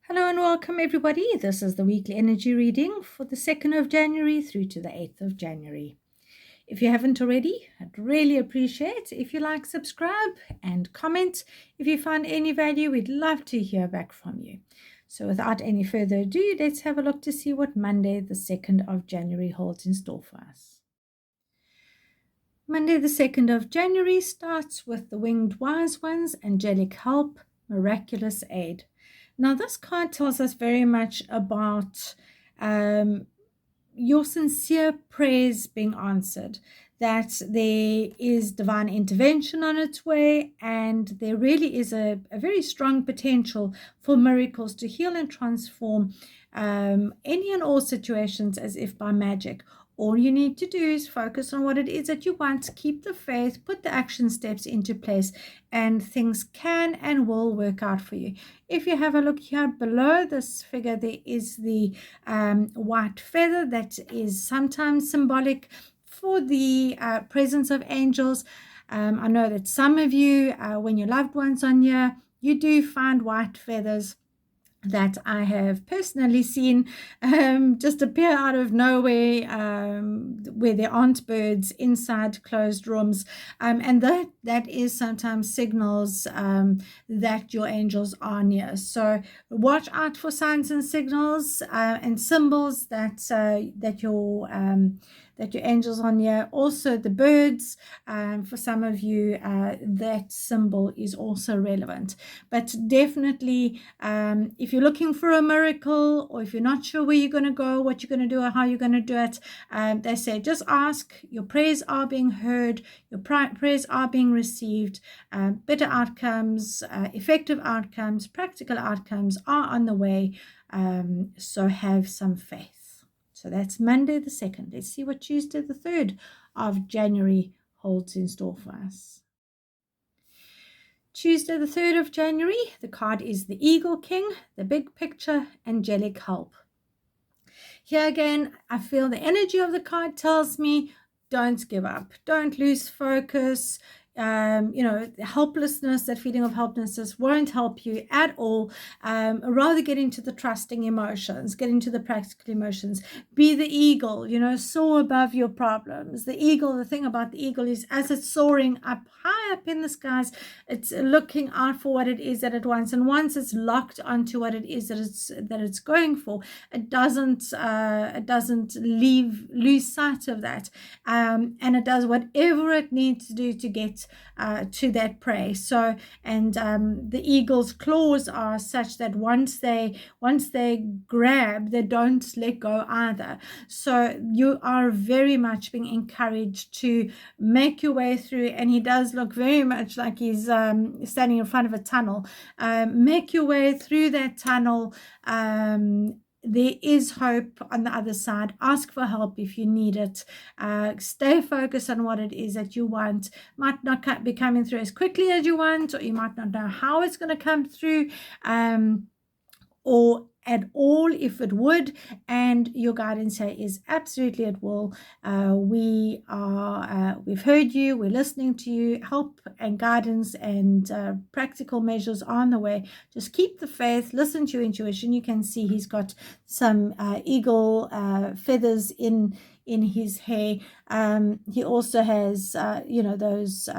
Hello and welcome, everybody. This is the weekly energy reading for the 2nd of January through to the 8th of January. If you haven't already, I'd really appreciate if you like, subscribe, and comment. If you find any value, we'd love to hear back from you. So without any further ado, let's have a look to see what Monday, the 2nd of January holds in store for us. Monday, the 2nd of January starts with the Winged Wise Ones, Angelic Help, Miraculous Aid. Now, this card tells us very much about your sincere prayers being answered, that there is divine intervention on its way, and there really is a very strong potential for miracles to heal and transform any and all situations as if by magic. All you need to do is focus on what it is that you want, keep the faith, put the action steps into place, and things can and will work out for you. If you have a look here below this figure, there is the white feather that is sometimes symbolic for the presence of angels. I know that some of you, when your loved ones are near, you do find white feathers that I have personally seen just appear out of nowhere, where there aren't birds inside closed rooms, and that is sometimes signals that your angels are near. So watch out for signs and signals and symbols that your angels are near. Also the birds, for some of you, that symbol is also relevant. But definitely, if you're looking for a miracle, or if you're not sure where you're going to go, what you're going to do, or how you're going to do it, they say just ask. Your prayers are being heard, your prayers are being received. Better outcomes, effective outcomes, practical outcomes are on the way. So have some faith. So that's Monday the 2nd. Let's see what Tuesday the 3rd of January holds in store for us. Tuesday, the 3rd of January, the card is the Eagle King, the Big Picture, Angelic Help. Here again, I feel the energy of the card tells me don't give up, don't lose focus. Helplessness, that feeling of helplessness won't help you at all. Rather get into the trusting emotions, get into the practical emotions. Be the eagle, soar above your problems. The eagle, the thing about the eagle is as it's soaring up high up in the skies, it's looking out for what it is that it wants. And once it's locked onto what it is that it's going for, it doesn't lose sight of that. And it does whatever it needs to do to get to that prey. So, and the eagle's claws are such that once they grab, they don't let go either. So you are very much being encouraged to make your way through, and he does look very much like he's standing in front of a tunnel. Make your way through that tunnel. There is hope on the other side. Ask for help if you need it. Stay focused on what it is that you want. Might not be coming through as quickly as you want, or you might not know how it's going to come through, or at all if it would, and your guidance here is absolutely it will. We've heard you, we're listening to you. Help and guidance and practical measures are on the way. Just keep the faith, listen to your intuition. You can see he's got some eagle feathers in his hair. He also has those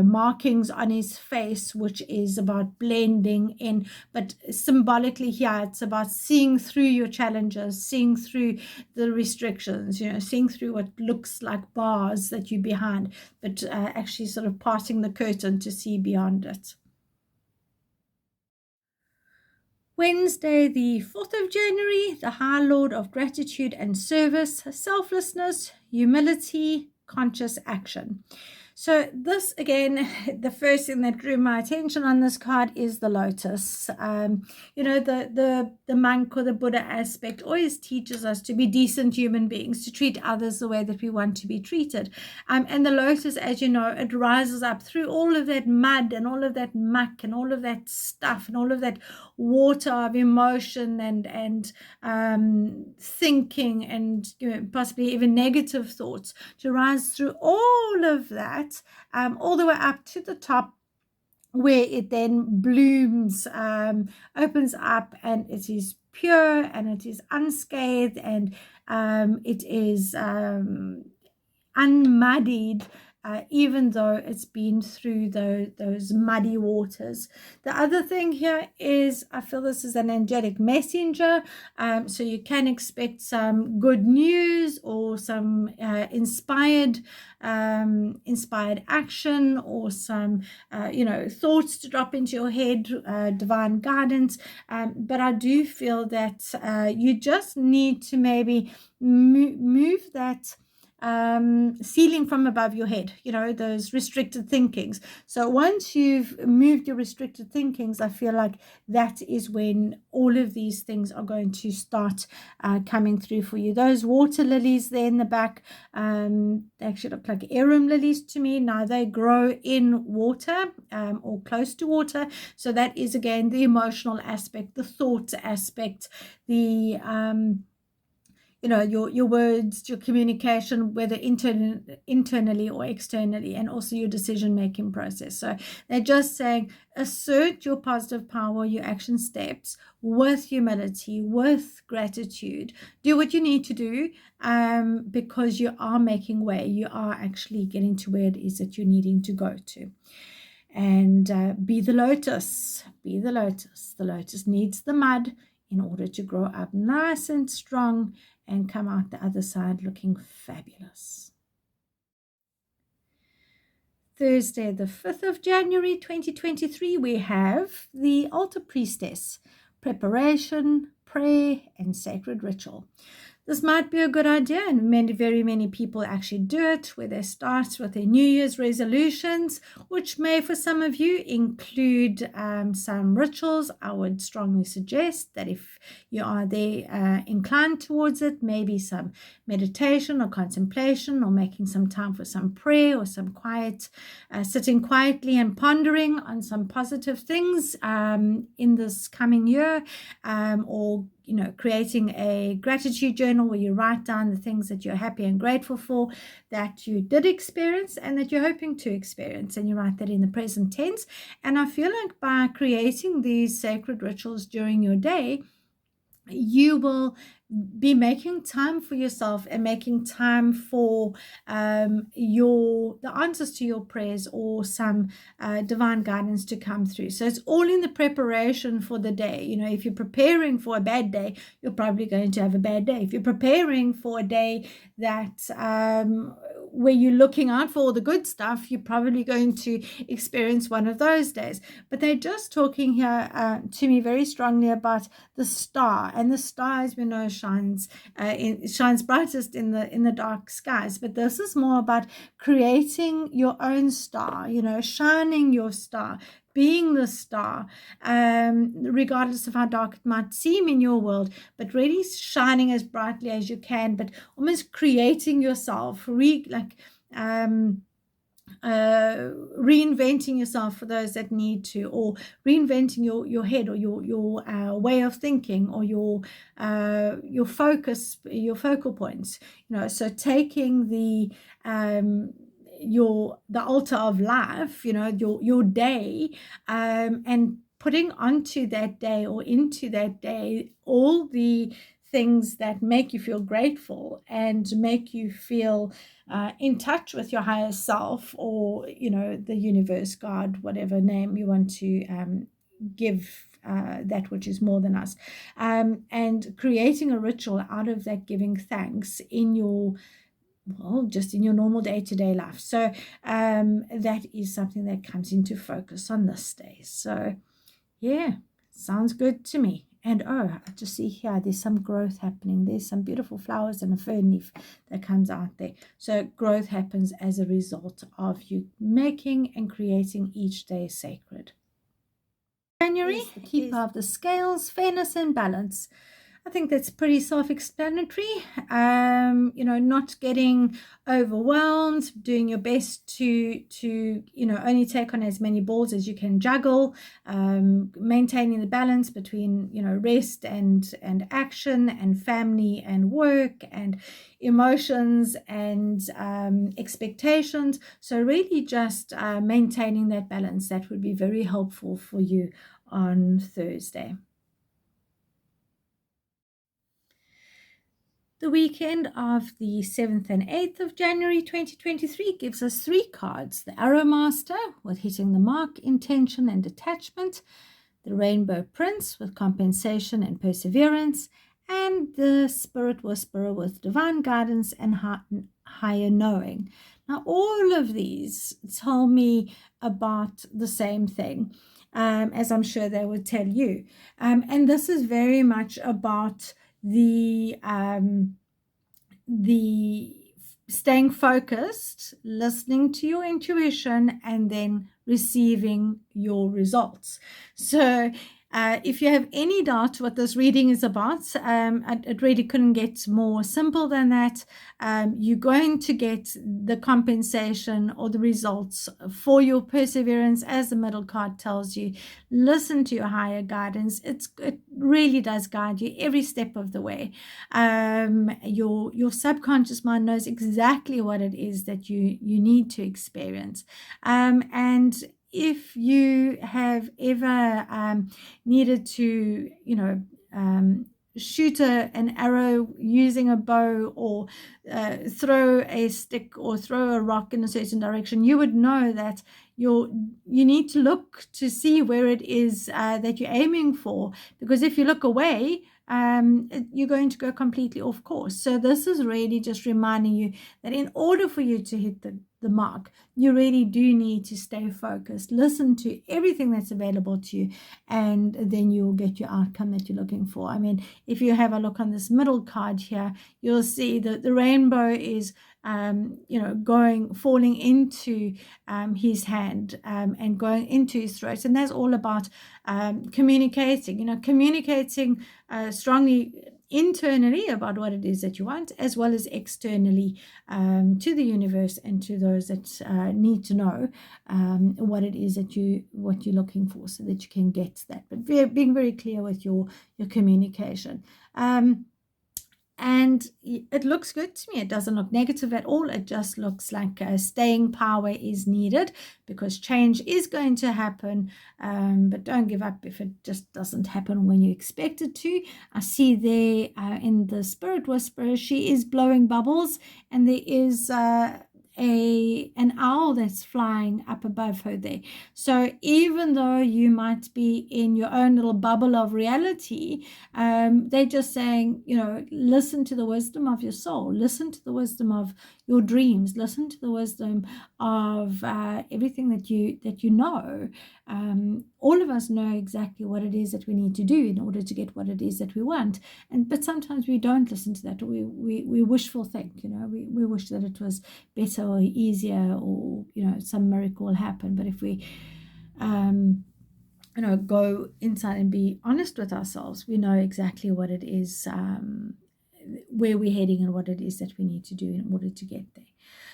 markings on his face, which is about blending in. But symbolically here, it's about seeing through your challenges, seeing through the restrictions, seeing through what looks like bars that you're behind, but actually sort of parting the curtain to see beyond it. Wednesday, the 4th of January, the High Lord of Gratitude and Service, Selflessness, Humility, Conscious Action. So this, again, the first thing that drew my attention on this card is the lotus. The monk or the Buddha aspect always teaches us to be decent human beings, to treat others the way that we want to be treated. And the lotus, as you know, it rises up through all of that mud and all of that muck and all of that stuff and all of that water of emotion and thinking and possibly even negative thoughts, to rise through all of that, all the way up to the top, where it then blooms, opens up, and it is pure and it is unscathed, and it is unmuddied, even though it's been through those muddy waters. The other thing here is I feel this is an angelic messenger, so you can expect some good news or some inspired action, or some thoughts to drop into your head, divine guidance. But I do feel that you just need to maybe move that ceiling from above your head, those restricted thinkings. So once you've moved your restricted thinkings, I feel like that is when all of these things are going to start coming through for you. Those water lilies there in the back, they actually look like arum lilies to me. Now they grow in water, or close to water. So that is again the emotional aspect, the thought aspect, the your words, your communication, whether internally or externally, and also your decision-making process. So they're just saying, assert your positive power, your action steps with humility, with gratitude. Do what you need to do, because you are making way. You are actually getting to where it is that you're needing to go to. And be the lotus. Be the lotus. The lotus needs the mud in order to grow up nice and strong and come out the other side looking fabulous. Thursday, the 5th of January, 2023, we have the altar priestess, preparation, prayer, and sacred ritual. This might be a good idea, and very many people actually do it, where they start with their New Year's resolutions, which may for some of you include some rituals. I would strongly suggest that if you are there inclined towards it, maybe some meditation or contemplation, or making some time for some prayer or some quiet, sitting quietly and pondering on some positive things in this coming year, or creating a gratitude journal where you write down the things that you're happy and grateful for, that you did experience and that you're hoping to experience, and you write that in the present tense. And I feel like by creating these sacred rituals during your day, you will be making time for yourself and making time for the answers to your prayers, or some divine guidance to come through. So it's all in the preparation for the day. If you're preparing for a bad day, you're probably going to have a bad day. If you're preparing for a day that where you're looking out for all the good stuff, you're probably going to experience one of those days. But they're just talking here to me very strongly about the star, and the star, as we know, shines brightest in the dark skies. But this is more about creating your own star, shining your star, being the star, regardless of how dark it might seem in your world, but really shining as brightly as you can, but almost creating yourself, reinventing yourself for those that need to, or reinventing your head, or your way of thinking, or your focus, your focal points. So taking the altar of life, your day, and putting onto that day, or into that day, all the things that make you feel grateful and make you feel in touch with your higher self, or the universe, God, whatever name you want to give that which is more than us, and creating a ritual out of that, giving thanks in your just in your normal day-to-day life. So that is something that comes into focus on this day. So yeah, sounds good to me. And I just see here, there's some growth happening. There's some beautiful flowers and a fern leaf that comes out there. So growth happens as a result of you making and creating each day sacred. January, keeper of the scales, fairness and balance. I think that's pretty self-explanatory. Not getting overwhelmed, doing your best to only take on as many balls as you can juggle, maintaining the balance between rest and action, and family and work, and emotions and expectations. So really just maintaining that balance, that would be very helpful for you on Thursday. The weekend of the 7th and 8th of January 2023 gives us 3 cards. The Arrow Master with hitting the mark, intention and detachment. The Rainbow Prince with compensation and perseverance. And the Spirit Whisperer with divine guidance and higher knowing. Now, all of these tell me about the same thing, as I'm sure they would tell you. And this is very much about the staying focused, listening to your intuition, and then receiving your results. So if you have any doubt what this reading is about, it really couldn't get more simple than that. You're going to get the compensation or the results for your perseverance, as the middle card tells you. Listen to your higher guidance. It really does guide you every step of the way. Your subconscious mind knows exactly what it is that you need to experience. And if you have ever needed to, shoot an arrow using a bow, or throw a stick or throw a rock in a certain direction, you would know that you need to look to see where it is that you're aiming for, because if you look away, you're going to go completely off course. So this is really just reminding you that in order for you to hit the mark, you really do need to stay focused, listen to everything that's available to you, and then you'll get your outcome that you're looking for. I mean, if you have a look on this middle card here, you'll see that the rainbow is falling into his hand and going into his throat. And that's all about communicating strongly internally about what it is that you want, as well as externally to the universe and to those that need to know what it is that what you're looking for, so that you can get that. But being very clear with your communication. And it looks good to me. It doesn't look negative at all. It just looks like staying power is needed, because change is going to happen. But don't give up if it just doesn't happen when you expect it to. I see there in the Spirit Whisperer, she is blowing bubbles, and there is an owl that's flying up above her there. So even though you might be in your own little bubble of reality, they're just saying, listen to the wisdom of your soul, listen to the wisdom of your dreams, listen to the wisdom of everything that you know. All of us know exactly what it is that we need to do in order to get what it is that we want, but sometimes we don't listen to that. We wishful think, we wish that it was better or easier, or some miracle will happen. But if we go inside and be honest with ourselves, we know exactly what it is, where we're heading, and what it is that we need to do in order to get there.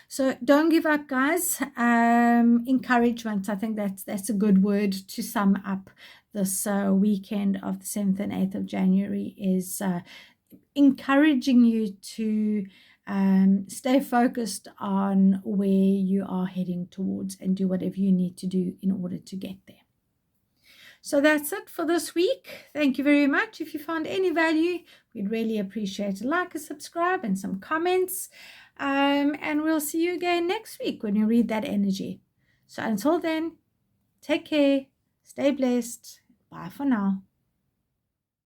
So don't give up, guys. Encouragement, I think that's a good word to sum up this weekend of the 7th and 8th of January, is encouraging you to stay focused on where you are heading towards, and do whatever you need to do in order to get there. So that's it for this week. Thank you very much. If you found any value, we'd really appreciate a like, a subscribe, and some comments. And we'll see you again next week when you read that energy. So until then, take care, stay blessed. Bye for now.